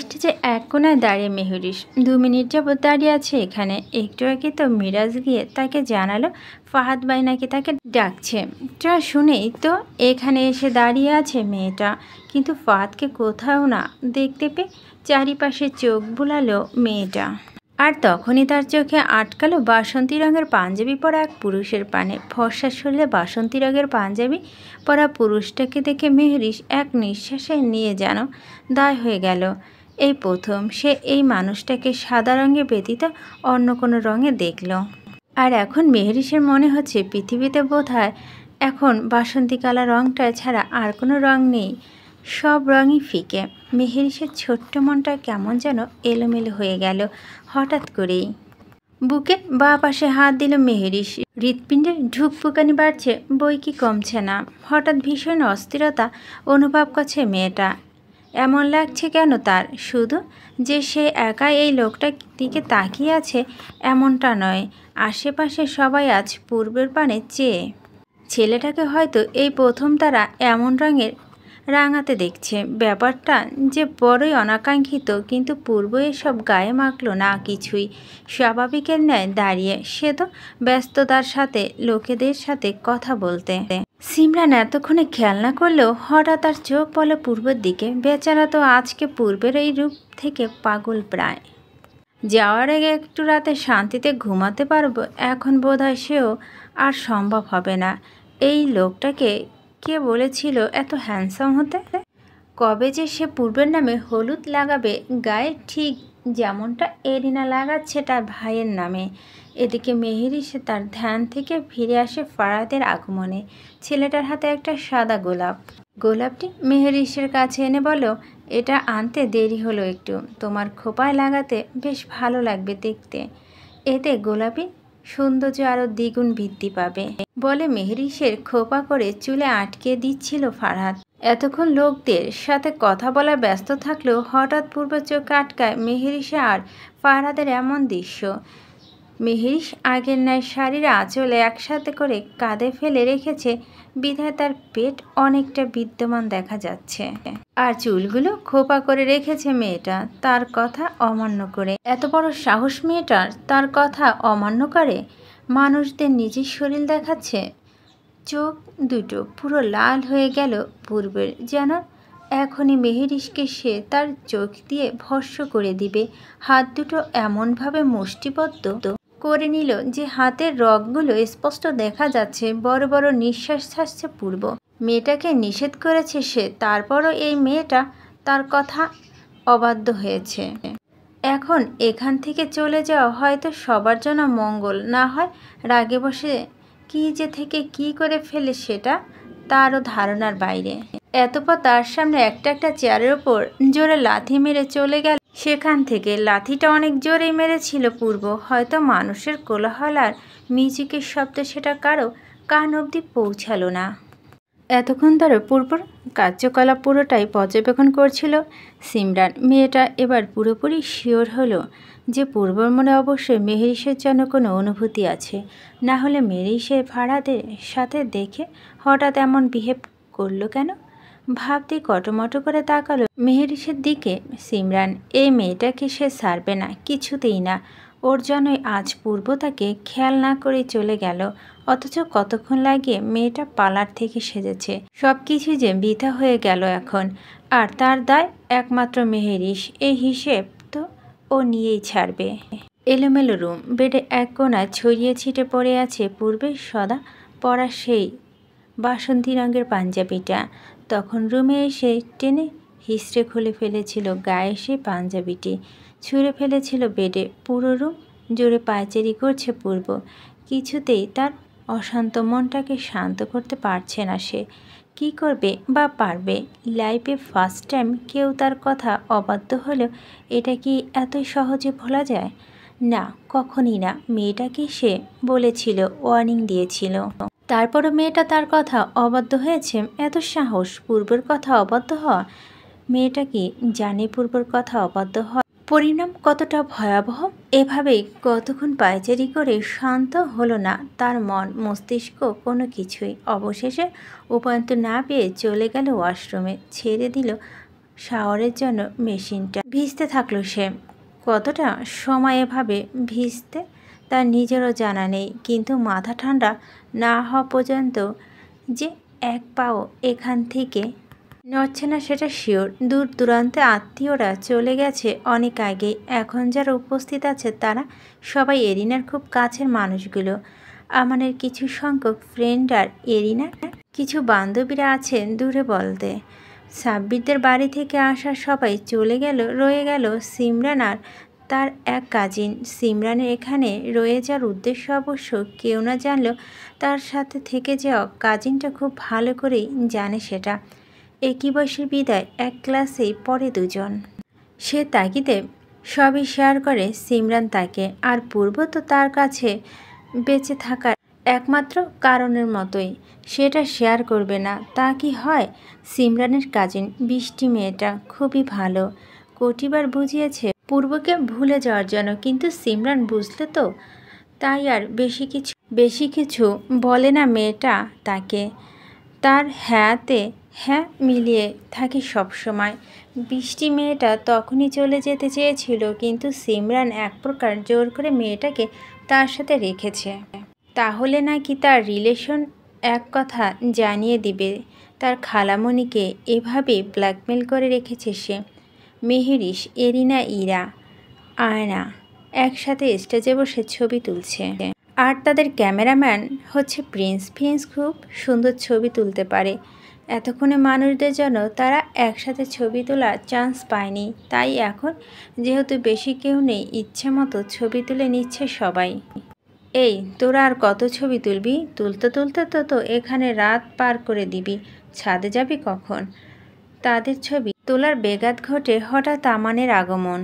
স্টেজে এক কোণায় দাঁড়িয়ে মেহরিশ 2 মিনিট যাবৎ দাঁড়িয়ে আছে এখানে। একটু আগে তো মিরাজ গিয়ে তাকে জানালো ফাহাদ ভাই নাকি তাকে ডাকছে। যা শুনেই তো এখানে এসে দাঁড়িয়ে আছে মেয়েটা। কিন্তু ফাহাদকে কোথাও না দেখতে পেয়ে চারিপাশে চোখ বুলালো মেয়েটা। আর তখনই তার চোখে আটকালো বাসন্তী রঙের পাঞ্জাবি পরা এক পুরুষের পানে। ফর্সা শরীরে বাসন্তী রঙের পাঞ্জাবি পরা পুরুষটাকে দেখে মেহরিশ এক নিঃশ্বাসে নিয়ে যেন দায় হয়ে গেল। এই প্রথম সে এই মানুষটাকে সাদা রঙে ব্যতীত অন্য কোনো রঙে দেখল। আর এখন মেহরিশের মনে হচ্ছে পৃথিবীতে বোধহয় এখন বাসন্তী কালা রঙটা ছাড়া আর কোনো রঙ নেই, সব রঙই ফিকে। মেহরিশের ছোট্ট মনটা কেমন যেন এলোমেলো হয়ে গেল হঠাৎ করেই। বুকের বাঁ পাশে হাত দিল মেহরিশ। হৃৎপিণ্ডে ঢুকপুকানি বাড়ছে, বই কি কমছে না। হঠাৎ ভীষণ অস্থিরতা অনুভব করছে মেয়েটা। এমন লাগছে কেন তার? শুধু যে সে একা এই লোকটার দিকে তাকিয়ে আছে এমনটা নয়, আশেপাশে সবাই আজ পূর্বের পানে চেয়ে। ছেলেটাকে হয়তো এই প্রথম তারা এমন রঙের রাঙাতে দেখছে। ব্যাপারটা যে বড়ই অনাকাঙ্ক্ষিত, কিন্তু পূর্ব এসব গায়ে মাখল না কিছুই। স্বাভাবিকের ন্যায় দাঁড়িয়ে সে তো ব্যস্ততার সাথে লোকেদের সাথে কথা বলতে। সিমরান এতক্ষণে খেয়াল না করলেও হঠাৎ তার চোখ পড়ে পূর্বের দিকে। বেচারা তো আজকে পূর্বের এই রূপ থেকে পাগল প্রায়। যাওয়ার আগে একটু রাতে শান্তিতে ঘুমাতে পারবো, এখন বোধহয় সেও আর সম্ভব হবে না। এই লোকটাকে কে বলেছিল এত হ্যান্ডসাম হতে? কবে যে সে পূর্বের নামে হলুদ লাগাবে গায়ে, ঠিক যেমনটা এরিনা লাগাচ্ছে তার ভাইয়ের নামে। এদিকে মেহেরিশ তার ধ্যান থেকে ফিরে আসে ফারাদের আগমনে। ছেলেটার হাতে একটা সাদা গোলাপ। গোলাপটি মেহেরিশের কাছে এনে বলো, এটা আনতে দেরি হলো একটু, তোমার খোপায় লাগাতে বেশ ভালো লাগবে দেখতে, এতে গোলাপি সৌন্দর্য আরও দ্বিগুণ বৃদ্ধি পাবে বলে মেহেরিশের খোপা করে চুলে আটকে দিচ্ছিল ফারহাদ। এতক্ষণ লোকদের সাথে কথা বলা ব্যস্ত থাকলেও হঠাৎ পূর্ব চোখে আটকায় মেহেরিশে আর ফারহাদের এমন দৃশ্য। মেহেরিশ আগের ন্যায় শাড়ির আঁচলে একসাথে করে কাঁধে ফেলে রেখেছে বিধায় তার পেট অনেকটা বিদ্যমান দেখা যাচ্ছে, আর চুলগুলো খোপা করে রেখেছে মেয়েটা তার কথা অমান্য করে। এত বড় সাহস মেয়েটার, তার কথা অমান্য করে মানুষদের নিজের শরীর দেখাচ্ছে। চোখ দুটো পুরো লাল হয়ে গেল পূর্বের, যেন এখনই মেহেরিশকে সে তার চোখ দিয়ে ভস্ম করে দিবে। হাত দুটো এমনভাবে মুষ্টিবদ্ধ করে নিল যে হাতের রগগুলো স্পষ্ট দেখা যাচ্ছে। বড় বড় নিঃশ্বাস ছাড়ছে পূর্ব। মেয়েটাকে নিষেধ করেছে সে, তারপরও এই মেয়েটা তার কথা অবাধ্য হয়েছে। এখন এখান থেকে চলে যাওয়া হয়তো সবার জন্য মঙ্গল, না হয় রাগে বসে কি যে থেকে কি করে ফেলে সেটা তারও ধারণার বাইরে। এতপর তার সামনে একটা একটা চেয়ারের ওপর জোরে লাথি মেরে চলে গেল সেখান থেকে। লাথিটা অনেক জোরেই মেরেছিল পূর্ব, হয়তো মানুষের কোলাহল আর মিউজিকের শব্দ সেটা কারো কান অবধি পৌঁছালো না। এতক্ষণ ধরে পূর্বর কার্যকলাপ পুরোটাই পর্যবেক্ষণ করছিল সিমরান। মেয়েটা এবার পুরোপুরি শিওর হলো যে পূর্বর মনে অবশ্যই মেহেরিশের জন্য কোনো অনুভূতি আছে, না হলে মেহেরিশের ফারহাদের সাথে দেখে হঠাৎ এমন বিহেভ করলো কেন। ভাবতেই কটমটো করে তাকালো মেহেরিশের দিকে সিমরান। এই মেয়েটাকে সে ছাড়বে না, কিছুতেই না। ওর জন্যই আজ পূর্ব তাকে খেয়াল না করে চলে গেল, অথচ কতক্ষণ লাগিয়ে মেয়েটা পার্লার থেকে সেজেছে। সব কিছু যে বৃথা হয়ে গেল এখন, আর তার দায় একমাত্র মেহেরিশ। এই হিসেব তো ও নিয়েই ছাড়বে। এলোমেলো রুম, বেডে এক কোণায় ছড়িয়ে ছিটে পড়ে আছে পূর্বের সদা পরা সেই বাসন্তী রঙের পাঞ্জাবিটা। তখন রুমে এসে টেনে হিসড়ে খুলে ফেলেছিল গায়ে সেই পাঞ্জাবিটি, ছুঁড়ে ফেলেছিল বেডে। পুরো রুম জোরে পায়চারি করছে পূর্ব, কিছুতেই তার অশান্ত মনটাকে শান্ত করতে পারছে না সে। কি করবে বা পারবে? লাইফে ফার্স্ট টাইম কেউ তার কথা অবাধ্য হলেও এটা কি এতই সহজে ভোলা যায়? না, কখনই না। মেয়েটাকে সে বলেছিল, ওয়ার্নিং দিয়েছিল, তারপরও মেয়েটা তার কথা অবাধ্য হয়েছে। এত সাহস পূর্বের কথা অবাধ্য হওয়া। মেয়েটা কি জানে পূর্বের কথা অবাধ্য হওয়া পরিণাম কতটা ভয়াবহ? এভাবেই কতক্ষণ পায়চারি করে শান্ত হলো না তার মন মস্তিষ্ক, কোনো কিছুই। অবশেষে উপায়ন্ত না পেয়ে চলে গেল ওয়াশরুমে, ছেড়ে দিল শাওয়ারের জন্য মেশিনটা। ভিজতে থাকলো সে। কতটা সময় এভাবে ভিজতে তার নিজেরও জানা নেই, কিন্তু মাথা ঠান্ডা না হওয়া পর্যন্ত যে এক পাও এখান থেকে নড়ছে না সেটা শিওর। দূর দূরান্তে আত্মীয়রা চলে গেছে অনেক আগে। এখন যারা উপস্থিত আছে তারা সবাই এরিনার খুব কাছের মানুষগুলো। আমাদের কিছু সংখ্যক ফ্রেন্ড আর এরিনার কিছু বান্ধবীরা আছেন দূরে বলতে। সাব্বিরদের বাড়ি থেকে আসা সবাই চলে গেল, রয়ে গেল সিমরান আর তার এক কাজিন। সিমরানের এখানে রয়ে যাওয়ার উদ্দেশ্য অবশ্য কেউ না জানলেও তার সাথে থেকে যাওয়া কাজিনটা খুব ভালো করেই জানে সেটা। একই বয়সের বিদায় এক ক্লাসেই পড়ে দুজন। সে তাগিদে সবই শেয়ার করে সিমরান তাকে, আর পূর্ব তো তার কাছে বেঁচে থাকার একমাত্র কারণের মতোই। সেটা শেয়ার করবে না তা কি হয়? সিমরানের কাজিন বৃষ্টি মেয়েটা খুবই ভালো, কোটিবার বুঝিয়েছে পূর্বকে ভুলে যাওয়ার জন্য, কিন্তু সিমরান বুঝলে তো, তাই আর বেশি কিছু বলে না মেয়েটা তাকে। তার হ্যাঁতে হ্যাঁ মিলিয়ে থাকে সবসময়। বৃষ্টি মেয়েটা তখনই চলে যেতে চেয়েছিল, কিন্তু সিমরান এক প্রকার জোর করে মেয়েটাকে তার সাথে রেখেছে। তাহলে নাকি তার রিলেশন এক কথা জানিয়ে দিবে তার খালামণিকে। এভাবে ব্ল্যাকমেল করে রেখেছে সে। মেহেরিশ, এরিনা, ইরা, আয়না একসাথে স্টেজে বসে ছবি তুলছে, আর তাদের ক্যামেরাম্যান হচ্ছে প্রিন্স। প্রিন্স খুব সুন্দর ছবি তুলতে পারে। এতক্ষণে মানুষদের জন্য তারা একসাথে ছবি তোলার চান্স পায়নি, তাই এখন যেহেতু বেশি কেউ নেই, ইচ্ছে মতো ছবি তুলে নিচ্ছে সবাই। এই তোরা আর কত ছবি তুলবি? তুলতে তুলতে তো এখানে রাত পার করে দিবি। ছাদে যাবি কখন? তাদের ছবি তোলার বেঘাত ঘটে হঠাৎ আমানের আগমন।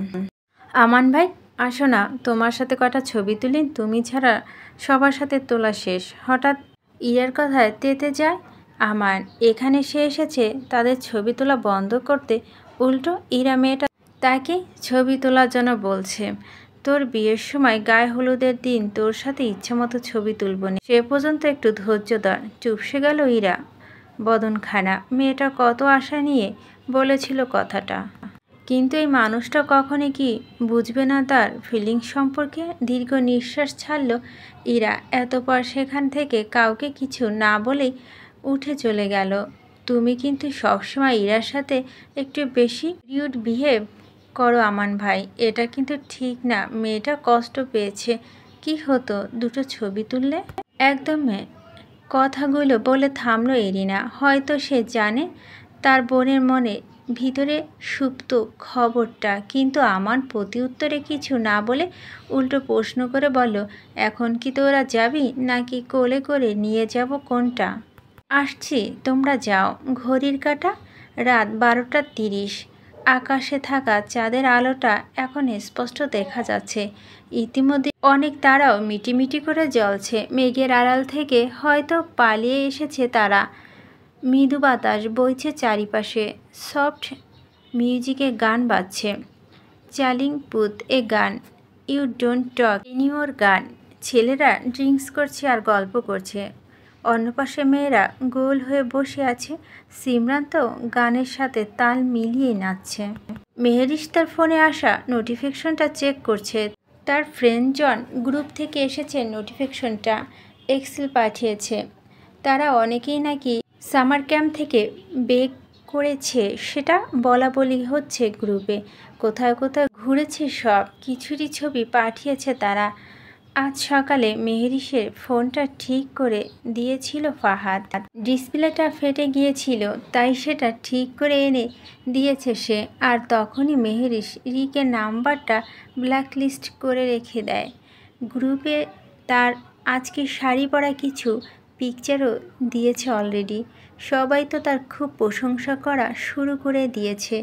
আমান ভাই, আসো না, তোমার সাথে কটা ছবি তুলি। তুমি ছাড়া সবার সাথে তোলা শেষ। হঠাৎ ইরার কথায় তেতে যায় আমান। এখানে সে এসেছে তাদের ছবি তোলা বন্ধ করতে, উল্টো ইরা মেয়েটা তাকে ছবি তোলার জন্য বলছে। তোর বিয়ের সময় গায়ে হলুদের দিন তোর সাথে ইচ্ছে মতো ছবি তুলব না, সে পর্যন্ত একটু ধৈর্য ধর। চুপসে গেল ইরা বদনখানা। মেয়েটা কত আশা নিয়ে বলেছিল কথাটা, কিন্তু এই মানুষটা কখনই কি বুঝবে না তার ফিলিংস সম্পর্কে? দীর্ঘ নিঃশ্বাস ছাড়ল ইরা। এতপর সেখান থেকে কাউকে কিছু না বলেই উঠে চলে গেল। তুমি কিন্তু সবসময় ইরার সাথে একটু বেশি রিউড বিহেভ করো আমান ভাই, এটা কিন্তু ঠিক না। মেয়েটা কষ্ট পেয়েছে। কি হতো দুটো ছবি তুললে? একদম কথাগুলো বলে থামলো এরিনা। হয়তো সে জানে তার বোনের মনে ভিতরে সুপ্ত খবরটা, কিন্তু আমার প্রতি উত্তরে কিছু না বলে উল্টো প্রশ্ন করে বলল, এখন কি তোরা যাবি নাকি কোলে করে নিয়ে যাব? কোনটা? আসছি, তোমরা যাও। ঘড়ির কাঁটা রাত 12:30। আকাশে থাকা চাঁদের আলোটা এখন স্পষ্ট দেখা যাচ্ছে। ইতিমধ্যে অনেক তারাও মিটিমিটি করে জ্বলছে। মেঘের আড়াল থেকে হয়তো পালিয়ে এসেছে তারা। মৃদু বাতাস বইছে চারিপাশে। সফট মিউজিকে গান বাজছে। চার্লিং পুথ এ গান, ইউ ডোন্ট টক এনিওর গান। ছেলেরা ড্রিঙ্কস করছে আর গল্প করছে। অন্য পাশে মেয়েরা গোল হয়ে বসে আছে। সিমরান তো গানের সাথে তাল মিলিয়ে নাচছে। মেহেরিশ তার ফোনে আসা নোটিফিকেশনটা চেক করছে। তার ফ্রেন্ড জন গ্রুপ থেকে এসেছে নোটিফিকেশনটা। এক্সেল পাঠিয়েছে। তারা অনেকেই নাকি সামার ক্যাম্প থেকে বেক করেছে, সেটা বলা বলি হচ্ছে গ্রুপে। কোথায় কোথায় ঘুরেছে সব কিছুরই ছবি পাঠিয়েছে তারা। আজ সকালে মেহেরিশের ফোনটা ঠিক করে দিয়েছিল ফাহাদ। ডিসপ্লেটা ফেটে গিয়েছিল, তাই সেটা ঠিক করে এনে দিয়েছে সে। আর তখনই মেহেরিশ রিকের নাম্বারটা ব্ল্যাকলিস্ট করে রেখে দেয়। গ্রুপে তার আজকে শাড়ি পরা কিছু পিকচারও দিয়েছে অলরেডি। সবাই তো তার খুব প্রশংসা করা শুরু করে দিয়েছে।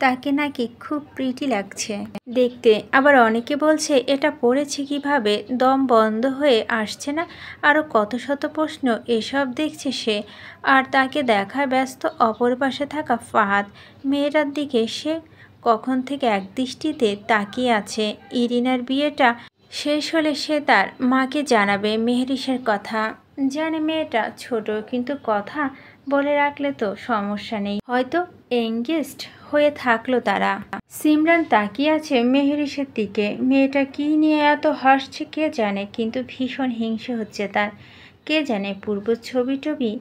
তাকে নাকি খুব প্রিটি লাগছে দেখতে। আবার অনেকে বলছে এটা পড়েছে কিভাবে, দম বন্ধ হয়ে আসছে না। আরও কত শত প্রশ্ন। এসব দেখছে সে, আর তাকে দেখায় ব্যস্ত অপর পাশে থাকা ফাহাদ। মেয়েটার দিকে সে কখন থেকে একদৃষ্টিতে তাকিয়ে আছে। ইরিনার বিয়েটা শেষ হলে সে তার মাকে জানাবে মেহেরিশের কথা। জানে মেয়েটা ছোট, কিন্তু কথা বলে রাখলে তো সমস্যা নেই। হয়তো এঙ্গেজড হয়ে থাকলো তারা। সিমরান তাকিয়ে আছে মেহেরিশের দিকে। মেয়েটা কি নিয়ে এত হাসছে কে জানে, কিন্তু ভীষণ হিংসে হচ্ছে তার। কে জানে পূর্ব ছবি টবি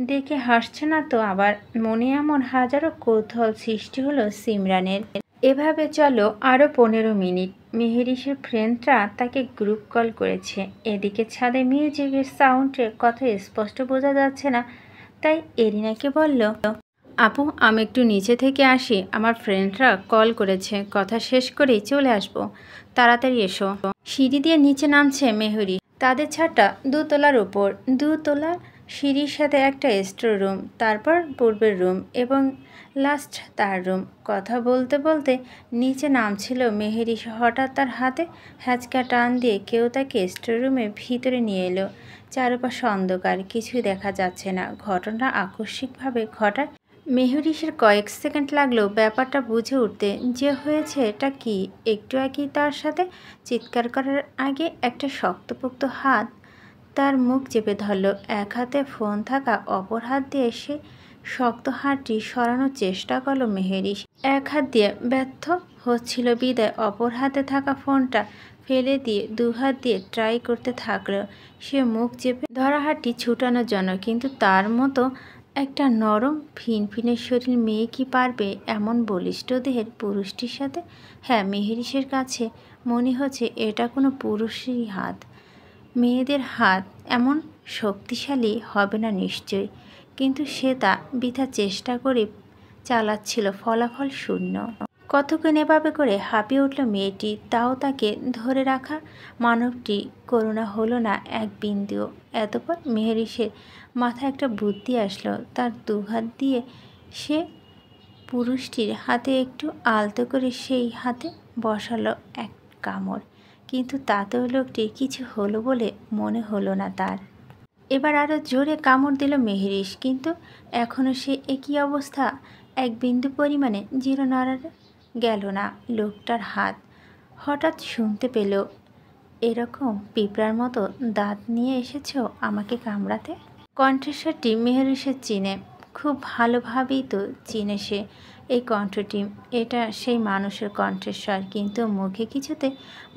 দেখে হাসছে না তো? আবার মনে এমন হাজারো কৌতূহল সৃষ্টি হলো সিমরানের। এভাবে চলো আরও 15 মিনিট। মেহেরিশের ফ্রেন্ডরা তাকে গ্রুপ কল করেছে। এদিকে ছাদে মিউজিকের সাউন্ডের কথা স্পষ্ট বোঝা যাচ্ছে না, তাই এরিনাকে বলল,
আপু, আমি একটু নিচে থেকে আসি, আমার ফ্রেন্ডরা কল করেছে, কথা শেষ করেই চলে আসবো, তাড়াতাড়ি এসো। সিঁড়ি দিয়ে নিচে নামছে মেহরি। তাদের ছাদটা দোতলার উপর, দোতলার সিঁড়ির সাথে একটা স্টোর রুম, তারপর পূর্বের রুম এবং লাস্ট তার রুম। কথা বলতে বলতে নিচে নামছিল মেহেরি। হঠাৎ তার হাতে হ্যাচকা টান দিয়ে কেউ তাকে স্টোর রুমের ভিতরে নিয়ে এলো। চারপাশে অন্ধকার, কিছুই দেখা যাচ্ছে না। ঘটনা আকস্মিকভাবে ঘটায়। মেহরিশের কয়েক সেকেন্ড লাগলো ব্যাপারটা বুঝে উঠতে, যে হয়েছে এটা কি। একটু আগেই তার সাথে চিৎকার করার আগে একটা শক্তপোক্ত হাত তার মুখ চেপে ধরল। এক হাতে ফোন থাকা, অপর হাত দিয়ে সে শক্ত হাতটি সরানোর চেষ্টা করলো মেহরিশ। এক হাত দিয়ে ব্যর্থ হচ্ছিল বিদায় অপর হাতে থাকা ফোনটা ফেলে দিয়ে দু হাত দিয়ে ট্রাই করতে থাকলো সে মুখ চেপে ধরা হাতটি ছুটানোর জন্য। কিন্তু তার মতো একটা নরম ফিনফিনে শরীর মেয়ে কি পারবে এমন বলিষ্ঠ দেহের পুরুষটির সাথে? হ্যাঁ, মেহরিশের কাছে মনে হচ্ছে এটা কোনো পুরুষেরই হাত। মেয়েদের হাত এমন শক্তিশালী হবে না নিশ্চয়ই, কিন্তু সে তা বৃথা চেষ্টা করে চালাচ্ছিল, ফলাফল শূন্য। কতক্ষণ এভাবে করে হাঁপিয়ে উঠল মেয়েটি, তাও তাকে ধরে রাখা মানবটি করুণা হলো না এক বিন্দুও। এতপর মেহরিশের মাথায় একটা বুদ্ধি আসলো। তার দুহাত দিয়ে সে পুরুষটির হাতে একটু আলতো করে সেই হাতে বসালো এক কামড়। কিন্তু তাতেও লোকটির কিছু হলো বলে মনে হলো না তার। এবার আরও জোরে কামড় দিল মেহরিশ, কিন্তু এখনও সে একই অবস্থা। এক বিন্দু পরিমাণে জিরো নড়া গেল না লোকটার হাত। হঠাৎ শুনতে পেল, এরকম পিঁপড়ার মতো দাঁত নিয়ে এসেছো আমাকে কামড়াতে। কণ্ঠস্বরটি মেহরিশের চিনে, খুব ভালোভাবেই তো চিনে সে এই কণ্ঠটি। এটা সেই মানুষের কণ্ঠস্বর, কিন্তু মুখে কিছুতে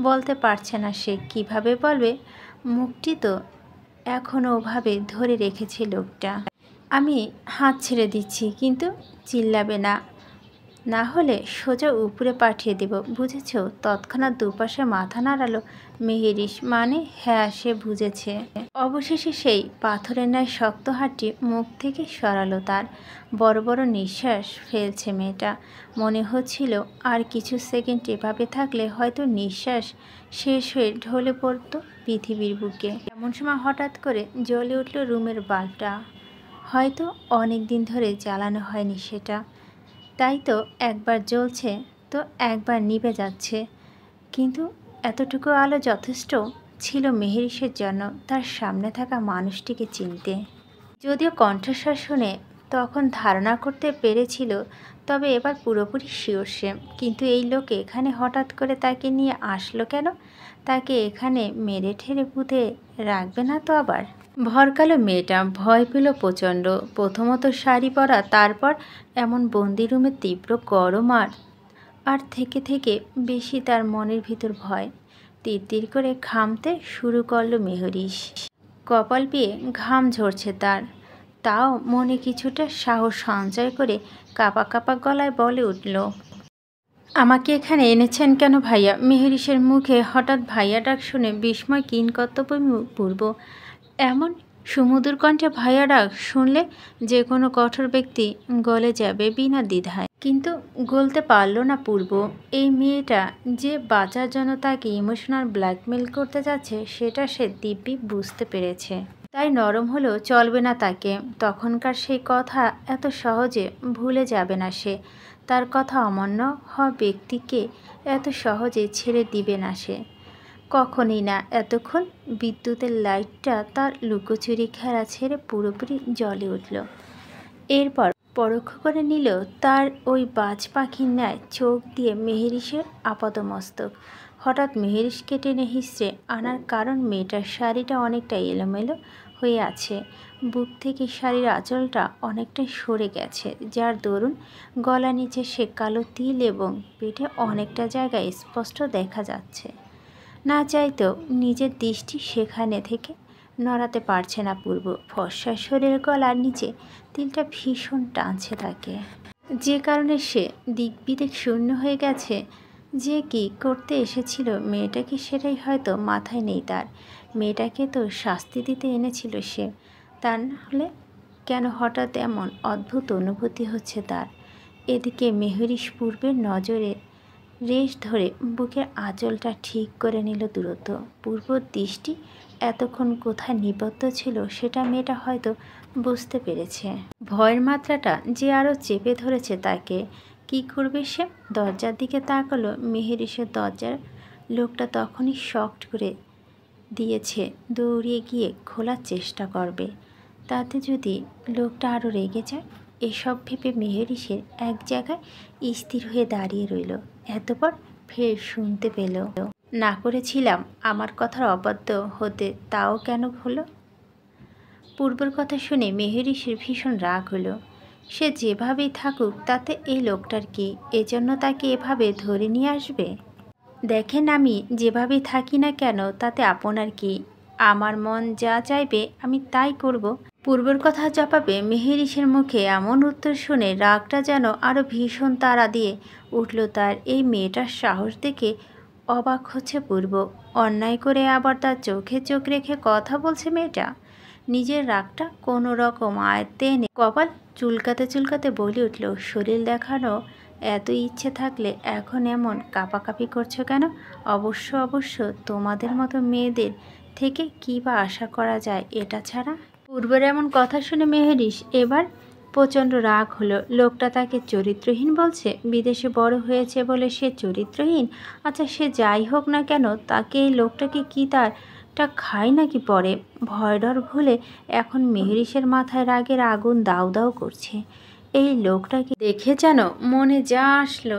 বলতে পারছে না সে। কিভাবে বলবে? মুখটি তো এখনও ওভাবে ধরে রেখেছে লোকটা। আমি হাত ছেড়ে দিচ্ছি, কিন্তু চিল্লাবে না, না হলে সোজা উপরে পাঠিয়ে দেব, বুঝেছ? তৎক্ষণাৎ দুপাশে মাথা নাড়ালো মেহেরিশ। মানে হ্যাঁ, সে বুঝেছে। অবশেষে সেই পাথরের ন্যায় শক্ত হাতটি মুখ থেকে সরালো তার। বড় বড় নিঃশ্বাস ফেলছে মেয়েটা। মনে হচ্ছিল আর কিছু সেকেন্ড এভাবে থাকলে হয়তো নিঃশ্বাস শেষ হয়ে ঢলে পড়তো পৃথিবীর বুকে। এমন সময় হঠাৎ করে জ্বলে উঠল রুমের বাল্বটা। হয়তো অনেক দিন ধরে জ্বালানো হয়নি সেটা, তাই তো একবার জ্বলছে তো একবার নিভে যাচ্ছে। কিন্তু এতটুকু আলো যথেষ্ট ছিল মেহেরিশের জন্য তার সামনে থাকা মানুষটিকে চিনতে। যদিও কণ্ঠস্বর শুনে তখন ধারণা করতে পেরেছিল, তবে এবার পুরোপুরি শিওর সে। কিন্তু এই লোক এখানে হঠাৎ করে তাকে নিয়ে আসলো কেন? তাকে এখানে মেরে ঠেরে পুঁতে রাখবে না তো আবার? ভরকালো মেয়েটা ভয় পেল প্রচণ্ড। প্রথমত শাড়ি পরা, তারপর এমন বন্দি রুমে তীব্র গরম, আর থেকে থেকে বেশি তার মনের ভিতর ভয়। তিরতির করে ঘামতে শুরু করলো মেহরিশ। কপাল পেয়ে ঘাম ঝরছে তার। তাও মনে কিছুটা সাহস সঞ্চয় করে কাঁপা কাঁপা গলায় বলে উঠল, আমাকে এখানে এনেছেন কেন ভাইয়া? মেহরিশের মুখে হঠাৎ ভাইয়া ডাক শুনে বিস্ময় কিংকর্তব্যপূর্ব। এমন সুমধুর কণ্ঠে ভাইয়া ডাক শুনলে যে কোনো কঠোর ব্যক্তি গলে যাবে বিনা দ্বিধায়। কিন্তু গলতে পারল না পূর্ব। এই মেয়েটা যে বাঁচার জন্য তাকে ইমোশনাল ব্ল্যাকমেল করতে যাচ্ছে সেটা সে দিব্যি বুঝতে পেরেছে। তাই নরম হলেও চলবে না তাকে। তখনকার সেই কথা এত সহজে ভুলে যাবে না সে। তার কথা অমান্য হওয়া ব্যক্তিকে এত সহজে ছেড়ে দিবে না সে, কখনই না। এতক্ষণ বিদ্যুতের লাইটটা তার লুকোচুরি খেলা ছেড়ে পুরোপুরি জ্বলে উঠল। এরপর পরোক্ষ করে নিল তার ওই বাজ পাখির ন্যায় চোখ দিয়ে মেহেরিশের আপাদমস্তক। হঠাৎ মেহেরিশকে টেনে হিঁচড়ে আনার কারণ মেয়েটার শাড়িটা অনেকটা এলোমেলো হয়ে আছে। বুক থেকে শাড়ির আঁচলটা অনেকটাই সরে গেছে, যার দরুন গলা নিচে সে কালো তিল এবং পেটে অনেকটা জায়গায় স্পষ্ট দেখা যাচ্ছে। না চাইতেও নিজের দৃষ্টি সেখানে থেকে নড়াতে পারছে না পূর্ব। ফর্সা শরীরের গলার নিচে তিলটা ভীষণ টানছে তাকে, যে কারণে সে দিকবিদিক শূন্য হয়ে গেছে। যে কি করতে এসেছিল মেয়েটাকে সেটাই হয়তো মাথায় নেই তার। মেয়েটাকে তো শাস্তি দিতে এনেছিল সে, তা না হলে কেন হঠাৎ এমন অদ্ভুত অনুভূতি হচ্ছে তার। এদিকে মেহরিশ পূর্বের নজরে রেশ ধরে বুকের আঁচলটা ঠিক করে নিল দ্রুত। পূর্বর দৃষ্টি এতক্ষণ কোথায় নিবদ্ধ ছিল সেটা মেয়েটা হয়তো বুঝতে পেরেছে। ভয়ের মাত্রাটা যে আরও চেপে ধরেছে তাকে। কি করবে সে? দরজার দিকে তাকালো। মেহরিশের দরজার লোকটা তখনই শক্ট করে দিয়েছে। দৌড়িয়ে গিয়ে খোলার চেষ্টা করবে। তাতে যদি লোকটা আরও রেগে যায়। এসব ভেবে মেহরিশের এক জায়গায় স্থির হয়ে দাঁড়িয়ে রইল। এতপর ফের শুনতে পেল, না করেছিলাম আমার কথার অবাধ্য হতে, তাও কেন হলো? পূর্বের কথা শুনে মেহরিশের ভীষণ রাগ হলো। সে যেভাবেই থাকুক তাতে এই লোকটার কি? এজন্য তাকে এভাবে ধরে নিয়ে আসবে? দেখেন, আমি যেভাবেই থাকি না কেন তাতে আপনার কি? আমার মন যা চাইবে আমি তাই করব। পূর্বের কথা জবাবে মেহরিশের মুখে এমন উত্তর শুনে রাগটা যেন আরও ভীষণ তাড়া দিয়ে উঠল তার। এই মেয়েটার সাহস দেখে অবাক হচ্ছে পূর্ব। অন্যায় করে আবার তার চোখে চোখ রেখে কথা বলছে মেয়েটা। নিজের রাগটা কোনো রকম আয়ত্তে এনে কপাল চুলকাতে চুলকাতে বলে উঠল, শরীর দেখানো এত ইচ্ছে থাকলে এখন এমন কাঁপাকাঁপি করছো কেন? অবশ্য তোমাদের মতো মেয়েদের থেকে কী বা আশা করা যায় এটা ছাড়া? পূর্বের এমন কথা শুনে মেহরিশ এবার প্রচণ্ড রাগ হলো। লোকটা তাকে চরিত্রহীন বলছে। বিদেশে বড় হয়েছে বলে সে চরিত্রহীন? আচ্ছা, সে যাই হোক না কেন, তাকে এই লোকটাকে কি তারটা খায় নাকি পরে? ভয় ডর ভুলে এখন মেহরিশের মাথায় রাগের আগুন দাউ দাউ করছে। এই লোকটাকে দেখে যেন মনে যা আসলো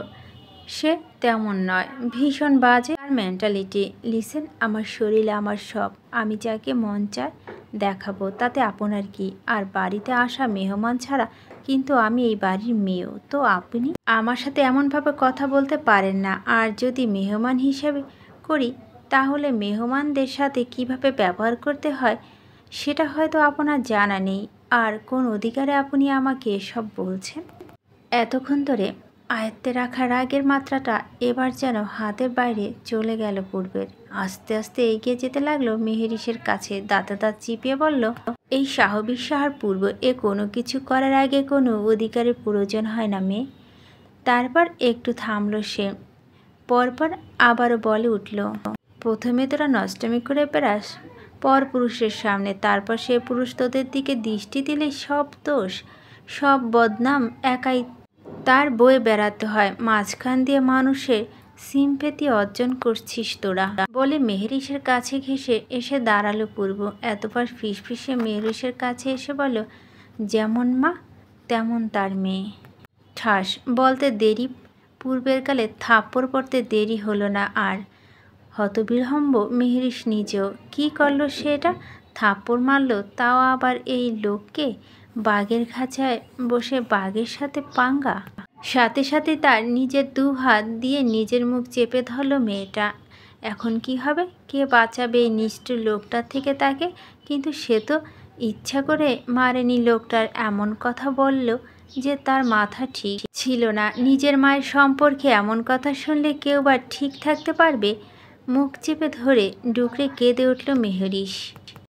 সে তেমন নয়, ভীষণ বাজে আর মেন্টালিটি। লিসেন, আমার শরীর আমার সব, আমি যাকে মন চায় দেখাবো, তাতে আপনার কি? আর বাড়িতে আসা মেহমান ছাড়া কিন্তু আমি এই বাড়ির মেয়েও তো। আপনি আমার সাথে এমনভাবে কথা বলতে পারেন না। আর যদি মেহমান হিসেবে করি তাহলে মেহমানদের সাথে কিভাবে ব্যবহার করতে হয় সেটা হয়তো আপনার জানা নেই। আর কোন অধিকারে আপনি আমাকে এসব বলছেন? এতক্ষণ ধরে আয়ত্তে রাখা রাগের মাত্রাটা এবার যেন হাতের বাইরে চলে গেল পূর্বের। আস্তে আস্তে এগিয়ে যেতে লাগলো মেহরিশের কাছে। দাঁতে দাঁত চিপিয়ে বলল, এই স্বাভাবিক সাহার পূর্ব, এ কোনো কিছু করার আগে কোনো অধিকারের প্রয়োজন হয় না মেয়ে। তারপর একটু থামলো সে। পরপর আবারও বলে উঠল, প্রথমে তোরা নষ্টমী করে বেড়াস পর পুরুষের সামনে, তারপর সে পুরুষ তোদের দিকে দৃষ্টি দিলে সব দোষ সব বদনাম একাই তার বয়ে বেড়াতে হয়। মাঝখান দিয়ে মানুষের সিম্পেথি অর্জন করছিস তোরা, বলে মেহরিশের কাছে ঘেঁষে এসে দাঁড়ালো পূর্ব। এতবার ফিসফিসে মেহরিশের কাছে এসে বলল, যেমন মা তেমন তার মেয়ে। ঠাস বলতে দেরি, পূর্বের কালে থাপ্পড় পড়তে দেরি হলো না আর। হতবিহ্বল মেহরিশ নিজেও। কি করলো সেটা? থাপ্পড় মারল, তাও আবার এই লোককে। বাঘের খাঁচায় বসে বাঘের সাথে পাঙ্গা। সাথে সাথে তার নিজের দু হাত দিয়ে নিজের মুখ চেপে ধরল মেয়েটা। এখন কি হবে? কে বাঁচাবে এই নিষ্ঠুর লোকটার থেকে তাকে? কিন্তু সে তো ইচ্ছা করে মারেনি। লোকটার এমন কথা বলল যে তার মাথা ঠিক ছিল না। নিজের মায়ের সম্পর্কে এমন কথা শুনলে কেউ বা ঠিক থাকতে পারবে? মুখ চেপে ধরে ডুকরে কেঁদে উঠল মেহরিশ।